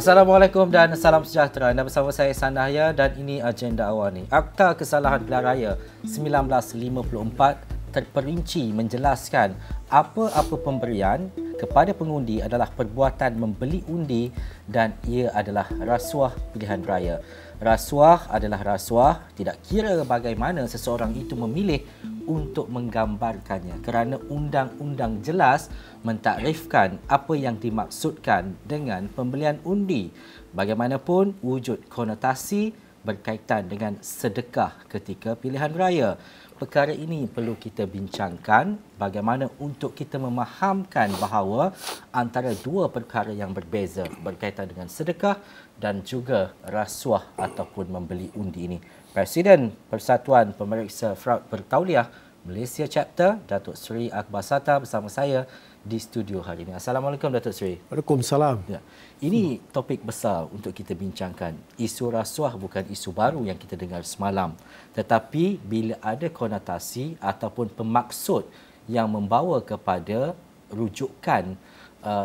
Assalamualaikum dan salam sejahtera. Anda bersama saya Sandahya dan ini agenda awal ni. Akta Kesalahan Pilihan Raya 1954 terperinci menjelaskan apa-apa pemberian kepada pengundi adalah perbuatan membeli undi dan ia adalah rasuah pilihan raya. Rasuah adalah rasuah tidak kira bagaimana seseorang itu memilih untuk menggambarkannya kerana undang-undang jelas mentakrifkan apa yang dimaksudkan dengan pembelian undi. Bagaimanapun wujud konotasi berkaitan dengan sedekah ketika pilihan raya. Perkara ini perlu kita bincangkan bagaimana untuk kita memahamkan bahawa antara dua perkara yang berbeza berkaitan dengan sedekah dan juga rasuah ataupun membeli undi ini. Presiden Persatuan Pemeriksa Fraud Bertauliah Malaysia Chapter, Datuk Seri Akbar Sata bersama saya di studio hari ini. Assalamualaikum Datuk Seri. Waalaikumsalam. Ya. Ini topik besar untuk kita bincangkan. Isu rasuah bukan isu baru yang kita dengar semalam. Tetapi bila ada konotasi ataupun pemaksud yang membawa kepada rujukan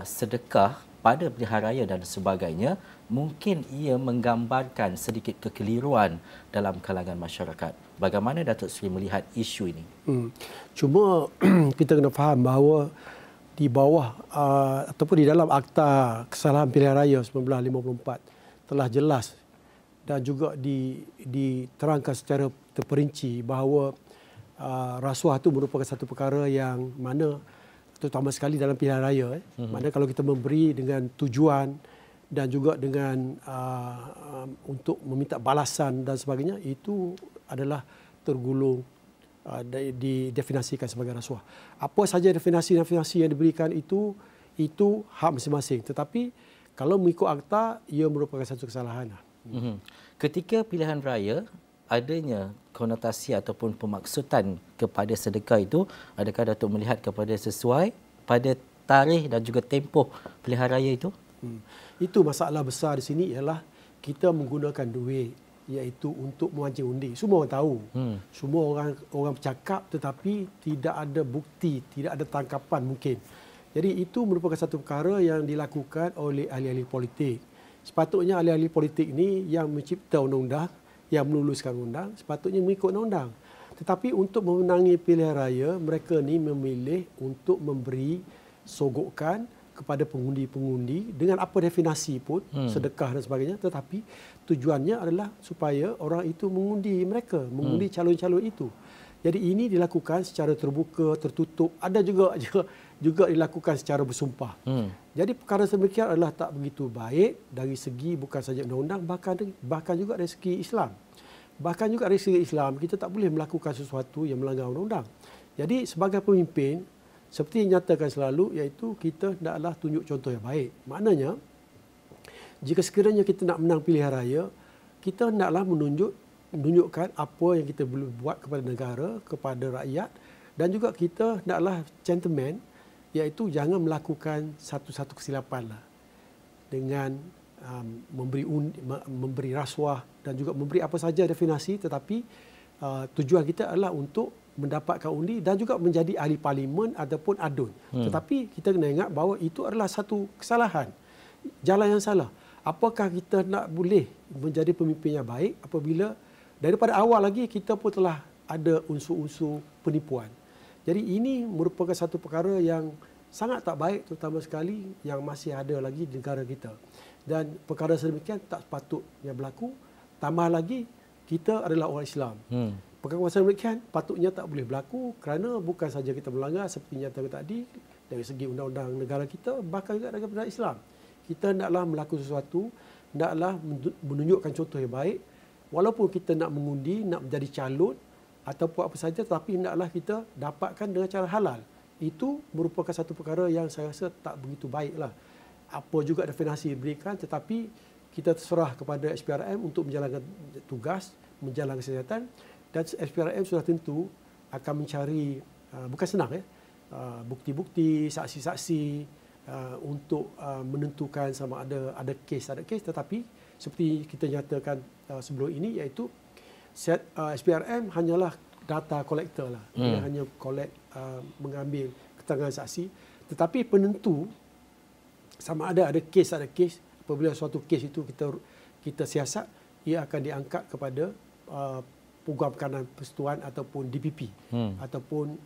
sedekah pada pilihan raya dan sebagainya, mungkin ia menggambarkan sedikit kekeliruan dalam kalangan masyarakat. Bagaimana Datuk Seri melihat isu ini? Cuma kita kena faham bahawa di bawah ataupun di dalam Akta Kesalahan Pilihan Raya 1954 telah jelas dan juga diterangkan secara terperinci bahawa rasuah itu merupakan satu perkara yang mana terutama sekali dalam pilihan raya. Mana kalau kita memberi dengan tujuan dan juga dengan untuk meminta balasan dan sebagainya, itu adalah tergolong didefinisikan sebagai rasuah. Apa saja definisi-definisi yang diberikan itu hak masing-masing. Tetapi kalau mengikut akta, ia merupakan satu kesalahan. Ketika pilihan raya adanya konotasi ataupun pemaksutan kepada sedekah itu, adakah Datuk melihat kepada sesuai pada tarikh dan juga tempoh pilihan raya itu? Itu masalah besar di sini ialah kita menggunakan duit iaitu untuk memancing undi. Semua orang tahu. Semua orang bercakap tetapi tidak ada bukti, tidak ada tangkapan mungkin. Jadi itu merupakan satu perkara yang dilakukan oleh ahli-ahli politik. Sepatutnya ahli-ahli politik ini yang mencipta undang-undang, yang meluluskan undang, sepatutnya mengikut undang-undang. Tetapi untuk memenangi pilihan raya, mereka ni memilih untuk memberi sogokan kepada pengundi-pengundi dengan apa definisi pun, sedekah dan sebagainya, tetapi tujuannya adalah supaya orang itu mengundi mereka, mengundi calon-calon itu. Jadi ini dilakukan secara terbuka, tertutup, ada juga dilakukan secara bersumpah. Jadi perkara sedemikian adalah tak begitu baik dari segi bukan saja undang-undang, bahkan juga dari segi Islam. Bahkan juga dari segi Islam, kita tak boleh melakukan sesuatu yang melanggar undang-undang. Jadi sebagai pemimpin, seperti yang nyatakan selalu, iaitu kita hendaklah tunjuk contoh yang baik. Maknanya, jika sekiranya kita nak menang pilihan raya, kita hendaklah menunjukkan apa yang kita boleh buat kepada negara, kepada rakyat, dan juga kita hendaklah gentleman, iaitu jangan melakukan satu-satu kesilapan lah, dengan memberi rasuah dan juga memberi apa saja definisi, tetapi tujuan kita adalah untuk mendapatkan undi dan juga menjadi ahli parlimen ataupun adun. Tetapi kita kena ingat bahawa itu adalah satu kesalahan, jalan yang salah. Apakah kita nak boleh menjadi pemimpin yang baik apabila daripada awal lagi kita pun telah ada unsur-unsur penipuan. Jadi ini merupakan satu perkara yang sangat tak baik, terutama sekali yang masih ada lagi di negara kita. Dan perkara sedemikian tak sepatutnya berlaku. Tambah lagi, kita adalah orang Islam. Perkara sedemikian patutnya tak boleh berlaku kerana bukan saja kita melanggar seperti nyatakan tadi dari segi undang-undang negara kita, bahkan juga negara Islam. Kita hendaklah melakukan sesuatu, hendaklah menunjukkan contoh yang baik. Walaupun kita nak mengundi, nak menjadi calon ataupun apa saja, tapi hendaklah kita dapatkan dengan cara halal. Itu merupakan satu perkara yang saya rasa tak begitu baiklah. Apa juga definisi diberikan, tetapi kita terserah kepada SPRM untuk menjalankan tugas, menjalankan kesihatan. Dan SPRM sudah tentu akan mencari, bukan senang bukti-bukti, saksi-saksi untuk menentukan sama ada kes, tetapi seperti kita nyatakan sebelum ini, iaitu SPRM hanyalah data kolektor lah. Dia hanya mengambil keterangan saksi, tetapi penentu sama ada kes apabila suatu kes itu kita siasat, ia akan diangkat kepada Peguam Perkanan Persekutuan ataupun DPP ataupun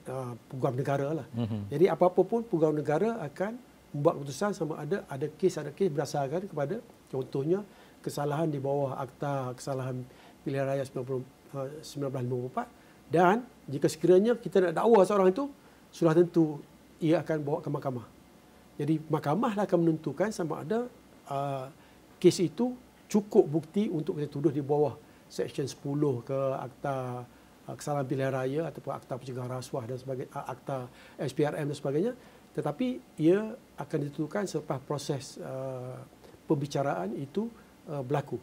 Peguam Negara lah. Jadi apa-apa pun Peguam Negara akan membuat keputusan sama ada kes berdasarkan kepada contohnya kesalahan di bawah Akta Kesalahan Pilihan Raya 1954, dan jika sekiranya kita nak dakwa seorang itu, sudah tentu ia akan bawa ke mahkamah. Jadi mahkamah lah akan menentukan sama ada kes itu cukup bukti untuk kita tuduh di bawah Seksyen 10 ke Akta Kesalahan Pilihan Raya ataupun Akta Pencegahan Rasuah dan sebagainya, Akta SPRM dan sebagainya. Tetapi ia akan ditentukan selepas proses pembicaraan itu berlaku.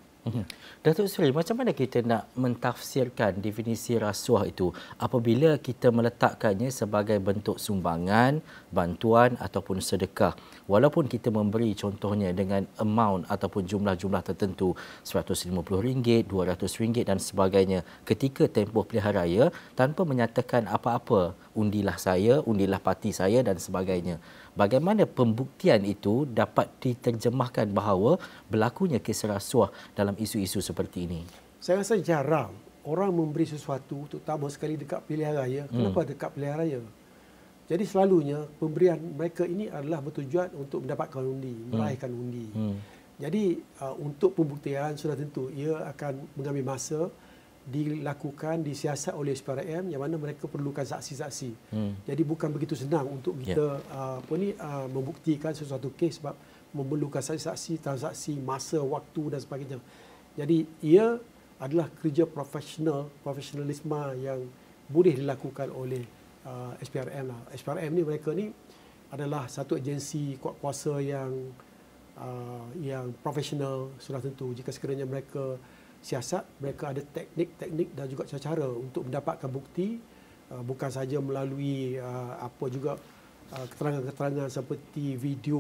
Datuk Seri, macam mana kita nak mentafsirkan definisi rasuah itu apabila kita meletakkannya sebagai bentuk sumbangan, bantuan ataupun sedekah? Walaupun kita memberi contohnya dengan amount ataupun jumlah-jumlah tertentu, RM150, RM200 dan sebagainya ketika tempoh pilihan raya tanpa menyatakan apa-apa, undilah saya, undilah parti saya dan sebagainya. Bagaimana pembuktian itu dapat diterjemahkan bahawa berlakunya kes rasuah dalam isu-isu seperti ini? Saya rasa jarang orang memberi sesuatu, terutama sekali dekat pilihan raya. Kenapa dekat pilihan raya? Jadi selalunya pemberian mereka ini adalah bertujuan untuk mendapatkan undi, meraihkan undi. Jadi untuk pembuktian sudah tentu ia akan mengambil masa, dilakukan, disiasat oleh SPRM yang mana mereka perlukan saksi-saksi. Jadi bukan begitu senang untuk kita membuktikan sesuatu kes sebab memerlukan saksi-saksi, transaksi, masa, waktu dan sebagainya. Jadi ia adalah kerja profesionalisme yang boleh dilakukan oleh SPRM lah. SPRM ni mereka ni adalah satu agensi kuat kuasa yang profesional. Sudah tentu jika sekiranya mereka siasat, mereka ada teknik dan juga cara untuk mendapatkan bukti, bukan saja melalui keterangan-keterangan seperti video,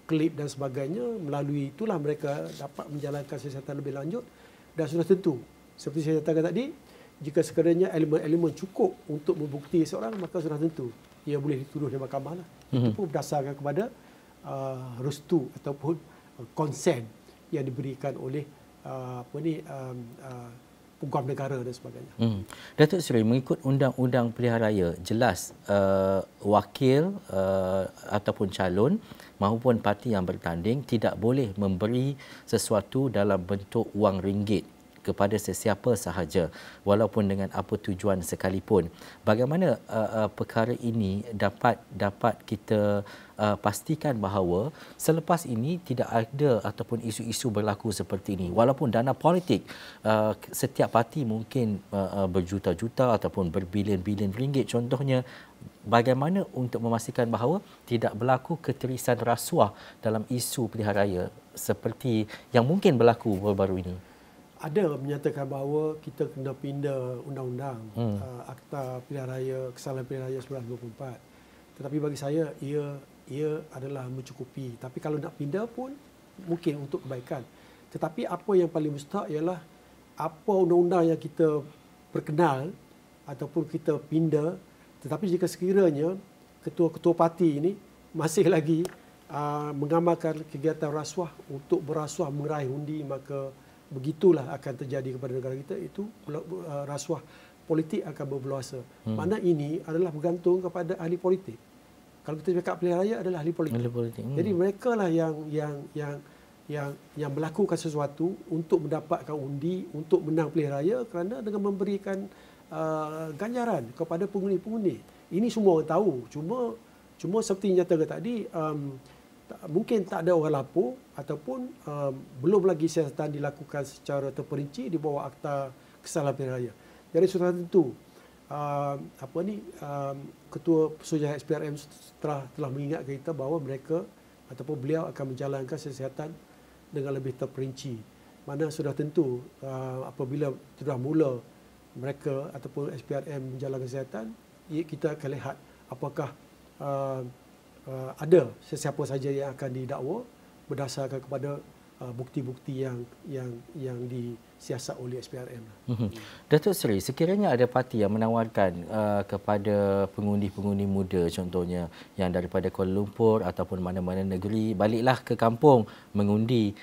klip dan sebagainya. Melalui itulah mereka dapat menjalankan siasatan lebih lanjut. Dan sudah tentu seperti saya katakan tadi, jika sekiranya elemen-elemen cukup untuk membukti seorang, maka sudah tentu ia boleh dituduh di mahkamah lah. Itu pun berdasarkan kepada restu ataupun konsen yang diberikan oleh Peguam Negara dan sebagainya. Datuk Seri, mengikut Undang-Undang Pilihan Raya, jelas wakil ataupun calon maupun parti yang bertanding tidak boleh memberi sesuatu dalam bentuk wang ringgit kepada sesiapa sahaja walaupun dengan apa tujuan sekalipun. Bagaimana perkara ini dapat kita pastikan bahawa selepas ini tidak ada ataupun isu-isu berlaku seperti ini, walaupun dana politik setiap parti mungkin berjuta-juta ataupun berbilion-bilion ringgit contohnya. Bagaimana untuk memastikan bahawa tidak berlaku ketirisan rasuah dalam isu pilihan raya seperti yang mungkin berlaku baru-baru ini? Ada menyatakan bahawa kita kena pindah undang-undang Akta Pilihan Raya, Kesalahan Pilihan Raya 1954. Tetapi bagi saya ia adalah mencukupi. Tapi kalau nak pindah pun mungkin untuk kebaikan. Tetapi apa yang paling mustahak ialah apa undang-undang yang kita perkenal ataupun kita pindah, tetapi jika sekiranya ketua-ketua parti ini masih lagi mengamalkan kegiatan rasuah untuk berasuah meraih undi, maka begitulah akan terjadi kepada negara kita. Itu rasuah politik akan berbeluasa. Mana ini adalah bergantung kepada ahli politik. Kalau kita cakap pilihan raya adalah ahli politik. Jadi mereka lah yang melakukan sesuatu untuk mendapatkan undi, untuk menang pilihan raya kerana dengan memberikan ganjaran kepada pengundi-pengundi. Ini semua orang tahu. Cuma seperti nyatakan tadi, mungkin tak ada orang lapor ataupun belum lagi siasatan dilakukan secara terperinci di bawah Akta Kesalahan Pilihan Raya. Jadi sudah tentu Ketua Pesuruhjaya SPRM telah mengingatkan kita bahawa mereka ataupun beliau akan menjalankan siasatan dengan lebih terperinci. Mana sudah tentu apabila sudah mula mereka ataupun SPRM menjalankan siasatan, kita akan lihat apakah ada sesiapa saja yang akan didakwa berdasarkan kepada bukti-bukti yang disiasat oleh SPRM. Datuk Seri, sekiranya ada parti yang menawarkan kepada pengundi-pengundi muda contohnya yang daripada Kuala Lumpur ataupun mana-mana negeri, baliklah ke kampung mengundi,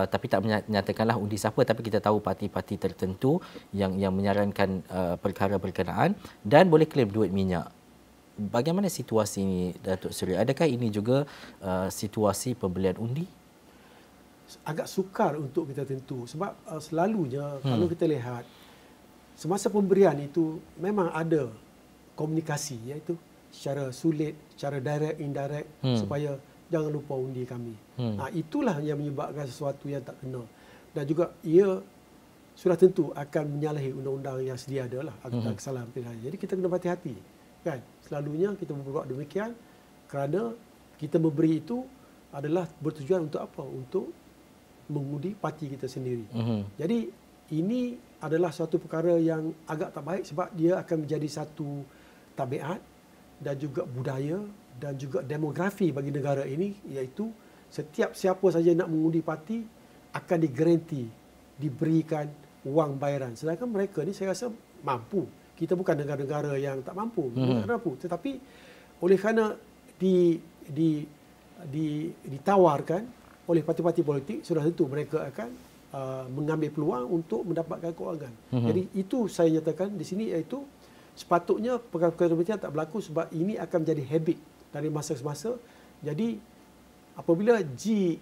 tapi tak menyatakanlah undi siapa, tapi kita tahu parti-parti tertentu yang menyarankan perkara berkenaan dan boleh klaim duit minyak. Bagaimana situasi ini, Datuk Seri? Adakah ini juga situasi pembelian undi? Agak sukar untuk kita tentu sebab selalunya kalau kita lihat semasa pemberian itu memang ada komunikasi, iaitu secara sulit, secara direct, indirect, supaya jangan lupa undi kami. Itulah yang menyebabkan sesuatu yang tak kena. Dan juga ia sudah tentu akan menyalahi undang-undang yang sedia ada lah, Akta Kesalahan Pilihan. Jadi kita kena berhati-hati. Kan? Selalunya kita berbuat demikian kerana kita memberi itu adalah bertujuan untuk apa? Untuk mengundi parti kita sendiri. Jadi ini adalah suatu perkara yang agak tak baik sebab dia akan menjadi satu tabiat dan juga budaya dan juga demografi bagi negara ini, iaitu setiap siapa saja nak mengundi parti akan digaranti diberikan wang bayaran. Sedangkan mereka ni saya rasa mampu. Kita bukan negara-negara yang tak mampu, tetapi oleh kerana ditawarkan oleh parti-parti politik, sudah tentu mereka akan mengambil peluang untuk mendapatkan kewangan. Jadi itu saya nyatakan di sini, iaitu sepatutnya perkara-perkara demikian tak berlaku sebab ini akan menjadi habit dari masa ke masa. Jadi apabila GE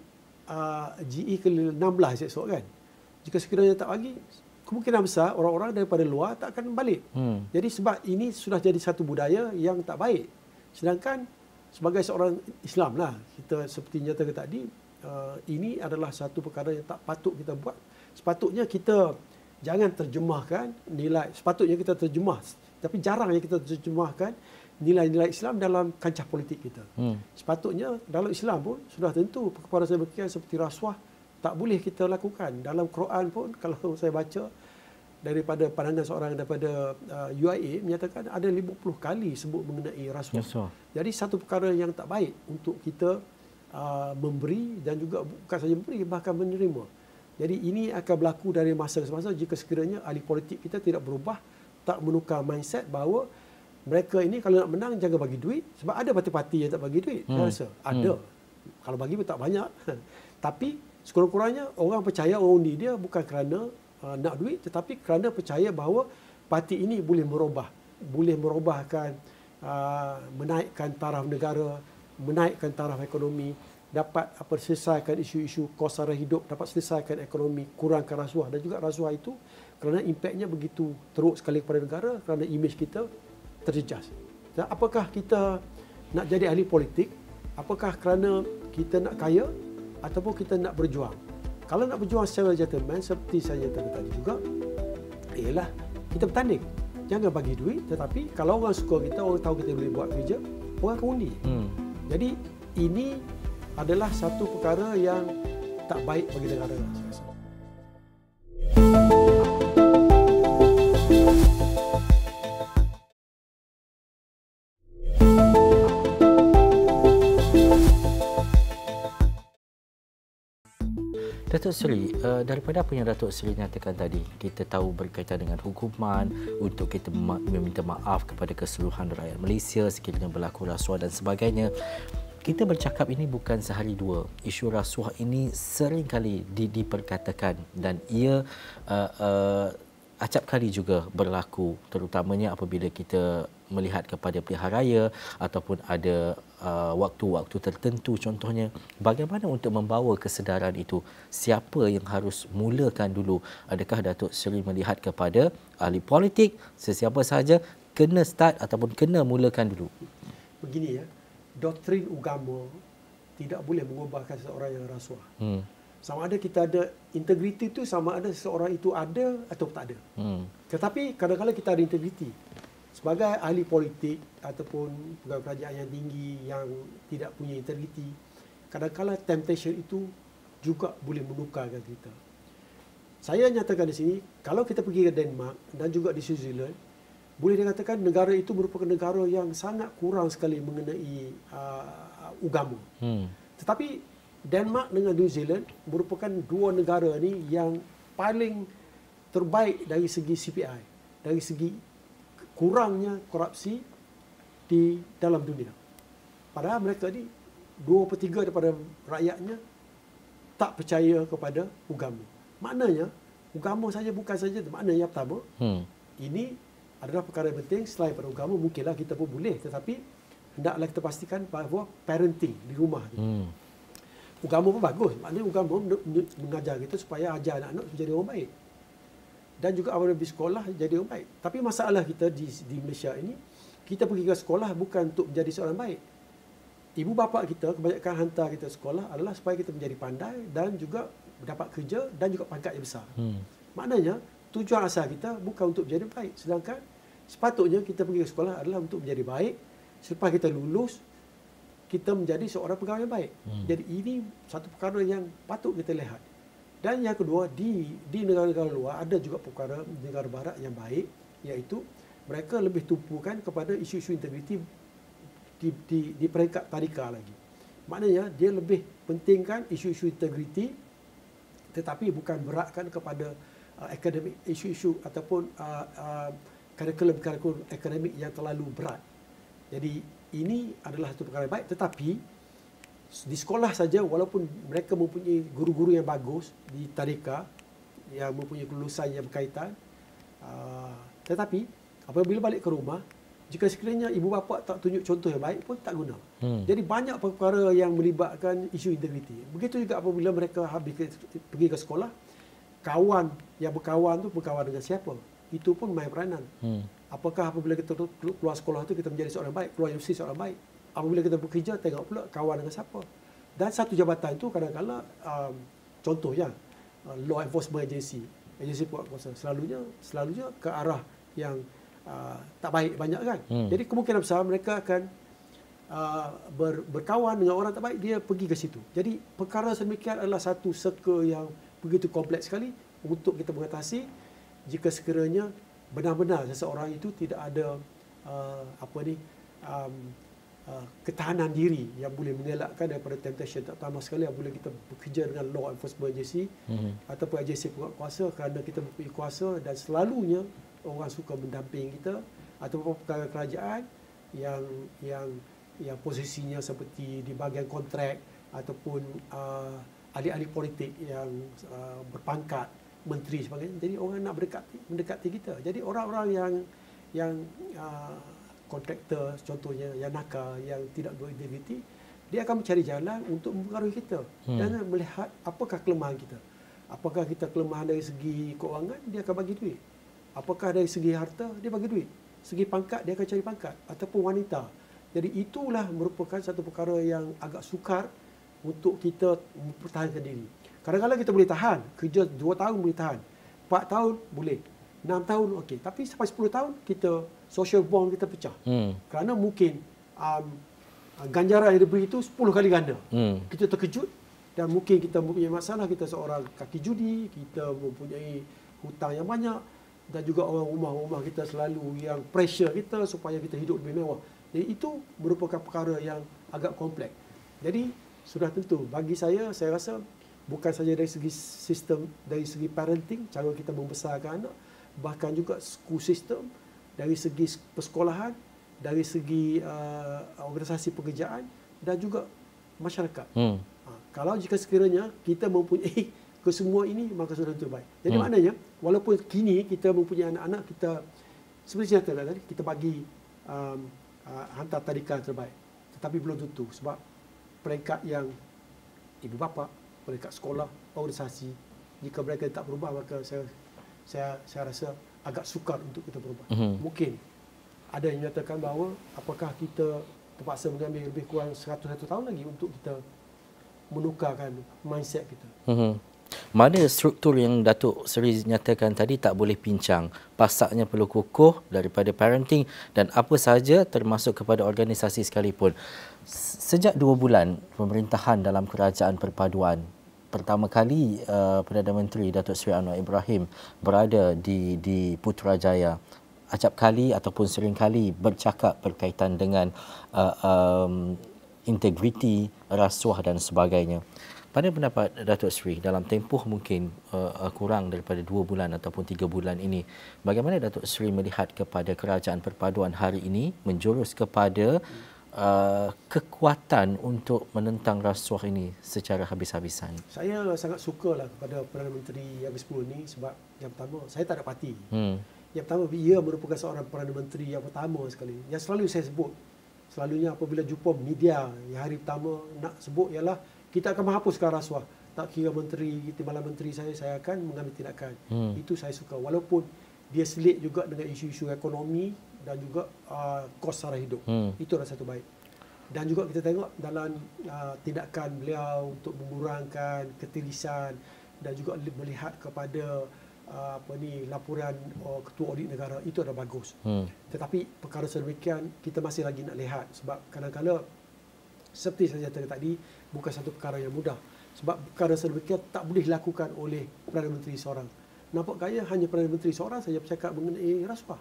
ke-16 esok kan, jika sekiranya tak bagi, kemungkinan besar orang-orang daripada luar tak akan balik. Jadi sebab ini sudah jadi satu budaya yang tak baik. Sedangkan sebagai seorang Islam lah, kita seperti nyatakan tadi, ini adalah satu perkara yang tak patut kita buat. Sepatutnya kita jangan terjemahkan nilai, sepatutnya kita terjemah, tapi jarang yang kita terjemahkan nilai-nilai Islam dalam kancah politik kita. Sepatutnya dalam Islam pun sudah tentu perkara seperti rasuah tak boleh kita lakukan. Dalam Quran pun kalau saya baca daripada pandangan seorang daripada UIA menyatakan ada 50 kali sebut mengenai rasuah. Jadi satu perkara yang tak baik untuk kita memberi dan juga bukan saja memberi, bahkan menerima. Jadi ini akan berlaku dari masa ke masa jika sekiranya ahli politik kita tidak berubah, tak menukar mindset bahawa mereka ini kalau nak menang jangan bagi duit, sebab ada parti-parti yang tak bagi duit. Saya rasa ada. Kalau bagi pun tak banyak. Tapi sekurang-kurangnya orang percaya orang undi dia bukan kerana nak duit, tetapi kerana percaya bahawa parti ini boleh merubahkan, menaikkan taraf negara, menaikkan taraf ekonomi, dapat selesaikan isu-isu kos sara hidup, dapat selesaikan ekonomi, kurangkan rasuah. Dan juga rasuah itu kerana impaknya begitu teruk sekali kepada negara, kerana imej kita terjejas. Dan apakah kita nak jadi ahli politik? Apakah kerana kita nak kaya ataupun kita nak berjuang? Kalau nak berjuang secara gentleman, seperti saya nyatakan tadi juga, ialah kita bertanding. Jangan bagi duit, tetapi kalau orang suka kita, orang tahu kita boleh buat kerja, orang akan undi. Jadi ini adalah satu perkara yang tak baik bagi negara, saya rasa. Datuk Seri, daripada apa yang Datuk Seri nyatakan tadi, kita tahu berkaitan dengan hukuman untuk kita meminta maaf kepada keseluruhan rakyat Malaysia sekiranya berlaku rasuah dan sebagainya. Kita bercakap ini bukan sehari dua. Isu rasuah ini sering kali diperkatakan dan ia acap kali juga berlaku, terutamanya apabila kita melihat kepada pilihan raya ataupun ada waktu-waktu tertentu contohnya. Bagaimana untuk membawa kesedaran itu? Siapa yang harus mulakan dulu? Adakah Datuk Seri melihat kepada ahli politik, sesiapa sahaja kena start ataupun kena mulakan dulu? Begini ya, doktrin agama tidak boleh mengubahkan seseorang yang rasuah. Sama ada kita ada integriti itu, sama ada seseorang itu ada atau tak ada. Tetapi kadang-kadang kita ada integriti. Sebagai ahli politik ataupun pegawai kerajaan yang tinggi yang tidak punya integriti, kadang-kadang temptation itu juga boleh menukarkan kita. Saya nyatakan di sini, kalau kita pergi ke Denmark dan juga di Switzerland, boleh dikatakan negara itu merupakan negara yang sangat kurang sekali mengenai agama. Tetapi Denmark dengan New Zealand merupakan dua negara ni yang paling terbaik dari segi CPI, dari segi kurangnya korupsi di dalam dunia. Padahal mereka ni 2/3 daripada rakyatnya tak percaya kepada agama. Maknanya agama saja bukan saja maknanya yang pertama. Ini adalah perkara yang penting. Selain pada agama mungkinlah kita pun boleh, tetapi hendaklah kita pastikan bahawa parenting di rumah tu. Agama pun bagus. Maknanya agama mengajar kita supaya ajar anak-anak menjadi orang baik. Dan juga apabila pergi sekolah jadi orang baik. Tapi masalah kita di Malaysia ini, kita pergi ke sekolah bukan untuk menjadi seorang baik. Ibu bapa kita kebanyakan hantar kita sekolah adalah supaya kita menjadi pandai dan juga mendapat kerja dan juga pangkat yang besar. Maknanya tujuan asal kita bukan untuk menjadi baik. Sedangkan sepatutnya kita pergi ke sekolah adalah untuk menjadi baik. Selepas kita lulus, kita menjadi seorang pegawai yang baik. Jadi ini satu perkara yang patut kita lihat. Dan yang kedua, di negara-negara luar ada juga perkara negara barat yang baik, iaitu mereka lebih tumpukan kepada isu-isu integriti di peringkat tadika lagi. Maknanya dia lebih pentingkan isu-isu integriti tetapi bukan beratkan kepada akademik isu-isu ataupun kurikulum akademik yang terlalu berat. Jadi ini adalah satu perkara baik, tetapi di sekolah saja walaupun mereka mempunyai guru-guru yang bagus di tadika yang mempunyai kelulusan yang berkaitan, tetapi apabila balik ke rumah, jika sekiranya ibu bapa tak tunjuk contoh yang baik pun tak guna. Jadi banyak perkara yang melibatkan isu integriti. Begitu juga apabila mereka habis pergi ke sekolah, kawan yang berkawan tu berkawan dengan siapa? Itu pun main peranan. Apakah apabila kita keluar sekolah tu kita menjadi seorang baik, keluar universiti seorang baik? Apabila kita bekerja, tengok pula kawan dengan siapa. Dan satu jabatan itu kadang-kadang contohnya law enforcement agency buat kuasa selalunya ke arah yang tak baik banyak kan. Jadi kemungkinan besar mereka akan berkawan dengan orang tak baik, dia pergi ke situ. Jadi perkara sedemikian adalah satu circle yang begitu kompleks sekali untuk kita mengatasi jika sekiranya benar-benar seseorang itu tidak ada ketahanan diri yang boleh mengelakkan daripada temptation, terutama sekali apabila kita bekerja dengan law enforcement agency ataupun agensi penguatkuasa, kerana kita mempunyai kuasa dan selalunya orang suka mendamping kita, ataupun perkara kerajaan yang posisinya seperti di bahagian kontrak ataupun ahli-ahli politik yang berpangkat menteri sebagainya. Jadi orang nak mendekati kita. Jadi orang-orang yang kontraktor contohnya yang nakal, yang tidak berintegriti, dia akan mencari jalan untuk mempengaruhi kita dan melihat apakah kelemahan kita. Apakah kita kelemahan dari segi keuangan, dia akan bagi duit. Apakah dari segi harta, dia bagi duit. Segi pangkat, dia akan cari pangkat. Ataupun wanita. Jadi itulah merupakan satu perkara yang agak sukar untuk kita mempertahankan diri. Kadang-kadang kita boleh tahan, kerja 2 tahun boleh tahan, 4 tahun boleh, 6 tahun okey. Tapi sampai 10 tahun kita social bond kita pecah. Kerana mungkin ganjaran yang diberi itu 10 kali ganda. Kita terkejut dan mungkin kita mempunyai masalah, kita seorang kaki judi, kita mempunyai hutang yang banyak dan juga orang rumah kita selalu yang pressure kita supaya kita hidup lebih mewah. Jadi itu merupakan perkara yang agak kompleks. Jadi sudah tentu bagi saya rasa bukan saja dari segi sistem, dari segi parenting, cara kita membesarkan anak, bahkan juga school system, dari segi persekolahan, dari segi organisasi pekerjaan dan juga masyarakat. Kalau jika sekiranya kita mempunyai kesemua ini, maka sudah tentu baik. Jadi maknanya walaupun kini kita mempunyai anak-anak, kita seperti yang tadi kita bagi hantar tadika terbaik, tetapi belum tentu sebab peringkat yang ibu bapa, peringkat sekolah, organisasi, jika mereka tak berubah, maka saya rasa agak sukar untuk kita berubah. Mungkin ada yang menyatakan bahawa apakah kita terpaksa mengambil lebih kurang 101 tahun lagi untuk kita menukarkan mindset kita. Mana struktur yang Datuk Seri nyatakan tadi tak boleh pincang. Pasaknya perlu kukuh daripada parenting dan apa sahaja termasuk kepada organisasi sekalipun. Sejak 2 bulan pemerintahan dalam kerajaan perpaduan, pertama kali Perdana Menteri Datuk Seri Anwar Ibrahim berada di Putrajaya, acap kali ataupun sering kali bercakap berkaitan dengan integriti, rasuah dan sebagainya. Pada pendapat Datuk Seri, dalam tempoh mungkin kurang daripada 2 bulan ataupun 3 bulan ini, bagaimana Datuk Seri melihat kepada kerajaan perpaduan hari ini menjurus kepada kekuatan untuk menentang rasuah ini secara habis-habisan? Saya sangat sukalah kepada Perdana Menteri yang ke-10 ni sebab yang pertama, saya tak ada parti. Yang pertama, ia merupakan seorang Perdana Menteri yang pertama sekali. Yang selalu saya sebut, selalunya apabila jumpa media, yang hari pertama nak sebut ialah kita akan menghapuskan rasuah. Tak kira menteri, timbalan menteri saya akan mengambil tindakan. Itu saya suka. Walaupun dia selit juga dengan isu-isu ekonomi dan juga kos sara hidup. Itu adalah satu baik. Dan juga kita tengok dalam tindakan beliau untuk mengurangkan ketirisan dan juga melihat kepada laporan ketua audit negara, itu adalah bagus. Tetapi perkara sedemikian kita masih lagi nak lihat sebab kadang-kadang seperti saya katakan tadi, bukan satu perkara yang mudah. Sebab perkara sedemikian tak boleh dilakukan oleh Perdana Menteri seorang. Nampak gaya hanya Perdana Menteri seorang saja bercakap mengenai rasuah.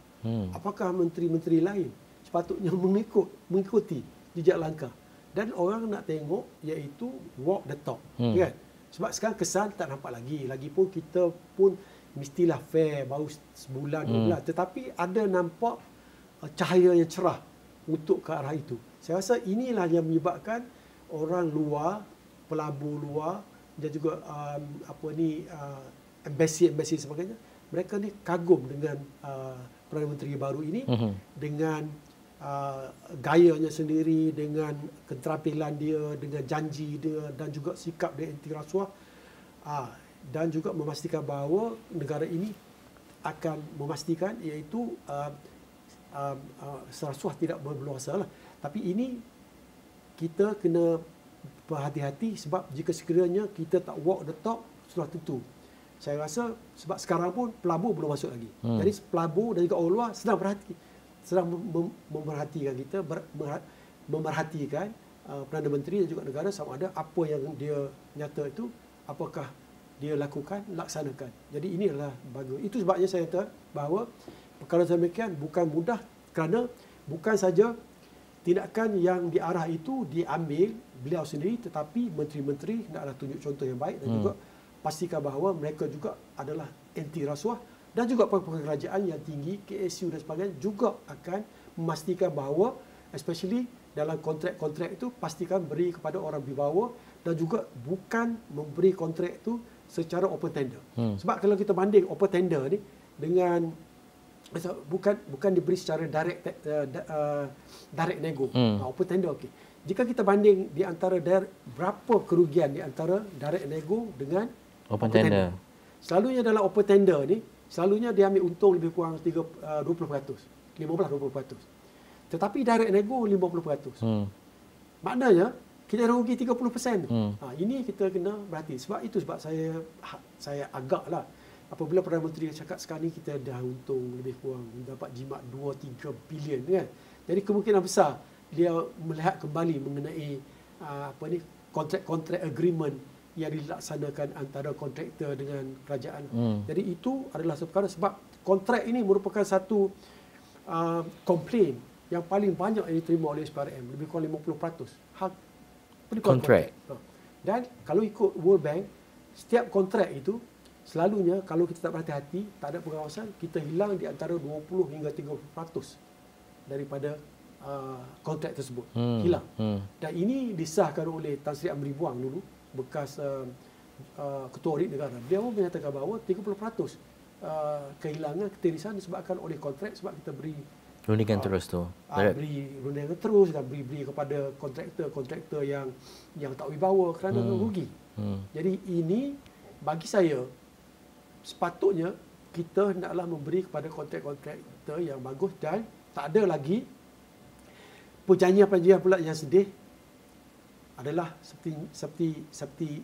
Apakah menteri-menteri lain sepatutnya mengikuti jejak langkah? Dan orang nak tengok iaitu walk the talk. Kan? Sebab sekarang kesan tak nampak lagi. Lagipun kita pun mestilah fair, baru sebulan, 2 bulan. Tetapi ada nampak cahaya yang cerah untuk ke arah itu. Saya rasa inilah yang menyebabkan orang luar, pelabur luar dan juga embassy sebagainya, mereka ni kagum dengan Perdana Menteri baru ini, dengan gayanya sendiri, dengan keterampilan dia, dengan janji dia dan juga sikap dia anti rasuah, dan juga memastikan bahawa negara ini akan memastikan iaitu rasuah tidak berbeluasa lah. Tapi ini kita kena berhati-hati sebab jika sekiranya kita tak walk the talk, sudah tentu. Saya rasa sebab sekarang pun pelabur belum masuk lagi. Jadi pelabur dan juga orang luar sedang memerhatikan kita, memerhatikan Perdana Menteri dan juga negara sama ada apa yang dia nyata itu, apakah dia lakukan, laksanakan. Jadi ini adalah bagus. Itu sebabnya saya kata bahawa perkara demikian bukan mudah kerana bukan saja tindakan yang diarah itu diambil beliau sendiri, tetapi menteri-menteri hendaklah tunjuk contoh yang baik dan juga pastikan bahawa mereka juga adalah anti rasuah dan juga pegawai kerajaan yang tinggi, KSU dan sebagainya juga akan memastikan bahawa especially dalam kontrak-kontrak itu pastikan beri kepada orang di bawah dan juga bukan memberi kontrak itu secara open tender. Sebab kalau kita banding open tender ni dengan bukan diberi secara direct nego. Open tender okey. Jika kita banding di antara berapa kerugian di antara direct nego dengan open tender. Selalunya dalam open tender ni selalunya dia ambil untung lebih kurang 20%, 15-20%. Tetapi direct nego 50%. Maknanya kita rugi 30%. Ini kita kena berhati. Sebab itu sebab saya agaklah apabila Perdana Menteri cakap sekarang ni kita dah untung lebih kurang dapat jimat 2-3 bilion kan. Jadi kemungkinan besar dia melihat kembali mengenai kontrak-kontrak agreement yang dilaksanakan antara kontraktor dengan kerajaan. Jadi itu adalah perkara sebab kontrak ini merupakan satu komplain yang paling banyak yang diterima oleh SPRM, lebih kurang 50% hak kontrak. Dan kalau ikut World Bank, setiap kontrak itu selalunya kalau kita tak berhati-hati, tak ada pengawasan, kita hilang di antara 20 hingga 30% daripada kontrak tersebut. Hilang. Dan ini disahkan oleh Tan Sri Amri Buang dulu, bekas ketua audit negara. Dia pun menyatakan bahawa 30% kehilangan ketirisan disebabkan oleh kontrak sebab kita beri rundingan terus tu. Beri rundingan terus dan beri kepada kontraktor yang tak wibawa kerana rugi. Jadi ini bagi saya sepatutnya kita hendaklah memberi kepada kontraktor yang bagus dan tak ada lagi perjanjian-perjanjian pula yang sedih adalah seperti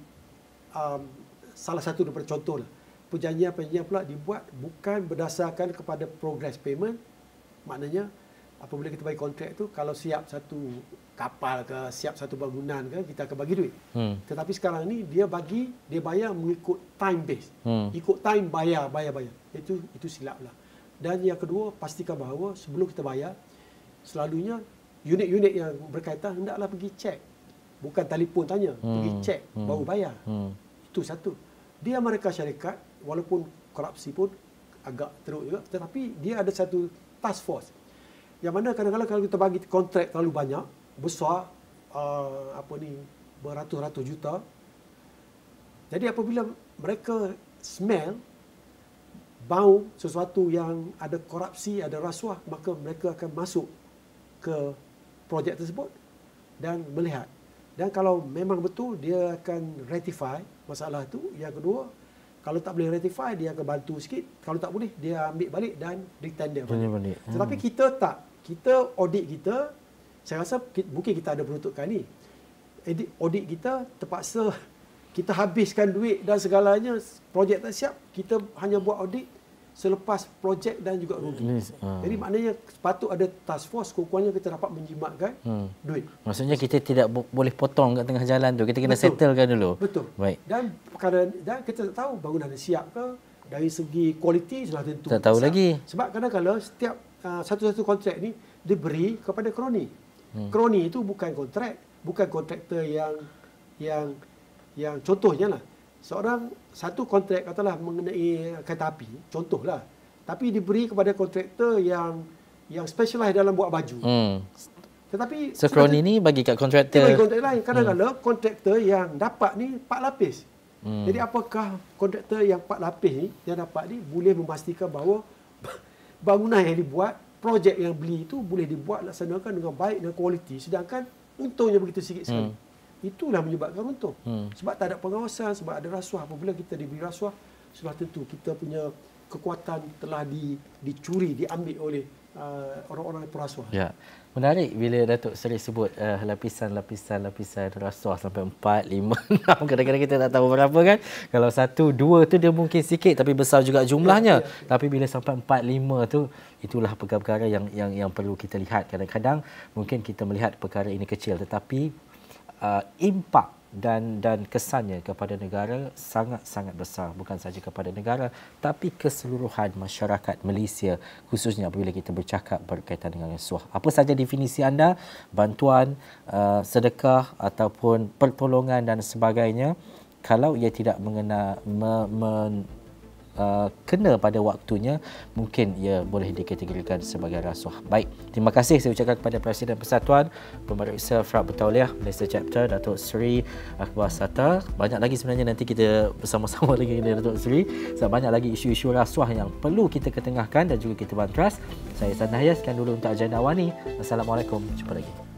salah satu daripada contohlah. Perjanjian-perjanjian pula dibuat bukan berdasarkan kepada progress payment. Maknanya apabila kita bagi kontrak tu, kalau siap satu kapal ke, siap satu bangunan ke, kita akan bagi duit. Tetapi sekarang ni dia bayar mengikut time base. Ikut time bayar. Itu silaplah. Dan yang kedua, pastikan bahawa sebelum kita bayar, selalunya unit-unit yang berkaitan hendaklah pergi cek bukan telefon tanya, pergi cek baru bayar. Itu satu. Dia mereka syarikat walaupun korupsi pun agak teruk juga, tetapi dia ada satu task force yang mana kadang-kadang kalau kita bagi kontrak terlalu banyak, besar, beratus-ratus juta. Jadi apabila mereka smell bau sesuatu yang ada korupsi, ada rasuah, maka mereka akan masuk ke projek tersebut dan melihat. Dan kalau memang betul, dia akan rectify masalah itu. Yang kedua, kalau tak boleh rectify, dia akan bantu sikit. Kalau tak boleh, dia ambil balik dan retender balik. Tetapi kita tak. Kita audit kita, saya rasa mungkin kita ada peruntukan ni. Audit kita terpaksa kita habiskan duit dan segalanya, projek tak siap, kita hanya buat audit selepas projek dan juga rugi. Jadi maknanya sepatut ada task force, kurang-kurangnya kita dapat menjimatkan duit. Maksudnya kita tidak boleh potong kat tengah jalan tu, kita kena settlekan dulu. Betul. Baik. Dan kita tak tahu bangunan siap ke, dari segi kualiti sudah tentu. Tak tahu lagi. Sebab kadang-kadang setiap satu-satu kontrak ni diberi kepada kroni. Kroni itu bukan kontrak, bukan kontraktor yang contohnya lah, satu kontrak katalah mengenai kereta api, contohlah, tapi diberi kepada kontraktor yang specialize dalam buat baju. Tetapi kroni ni bagi kat kontraktor. Bagi kontraktor lain. Kadang-kadang kontraktor yang dapat ni 4 lapis. Jadi apakah kontraktor yang 4 lapis ni yang dapat ni boleh memastikan bahawa bangunan yang dibuat, projek yang beli itu boleh dibuat laksanakan dengan baik dan kualiti, sedangkan untungnya begitu sikit sekali. Itulah menyebabkan untung. Sebab tak ada pengawasan, sebab ada rasuah. Apabila kita diberi rasuah, sudah tentu kita punya kekuatan telah dicuri, diambil oleh orang-orang perasuah. Ya. Menarik bila Datuk Seri sebut lapisan rasuah sampai 4, 5, 6. Kadang-kadang kita tak tahu berapa kan. Kalau 1, 2 tu dia mungkin sikit tapi besar juga jumlahnya. Tapi bila sampai 4, 5 tu, itulah perkara-perkara yang perlu kita lihat. Kadang-kadang mungkin kita melihat perkara ini kecil, tetapi impak dan kesannya kepada negara sangat-sangat besar, bukan sahaja kepada negara tapi keseluruhan masyarakat Malaysia, khususnya apabila kita bercakap berkaitan dengan rasuah. Apa saja definisi anda, bantuan, sedekah ataupun pertolongan dan sebagainya, kalau ia tidak kena pada waktunya, mungkin ia boleh dikategorikan sebagai rasuah. Baik, terima kasih saya ucapkan kepada Presiden Persatuan Pemeriksa Fraud Bertauliah Malaysia Chapter, Datuk Seri Akbar Sata. Banyak lagi sebenarnya nanti kita bersama-sama lagi dengan Datuk Seri, sebab banyak lagi isu-isu rasuah yang perlu kita ketengahkan dan juga kita bantras. Saya San Nahya, sekian dulu untuk agenda awal ni. Assalamualaikum, jumpa lagi.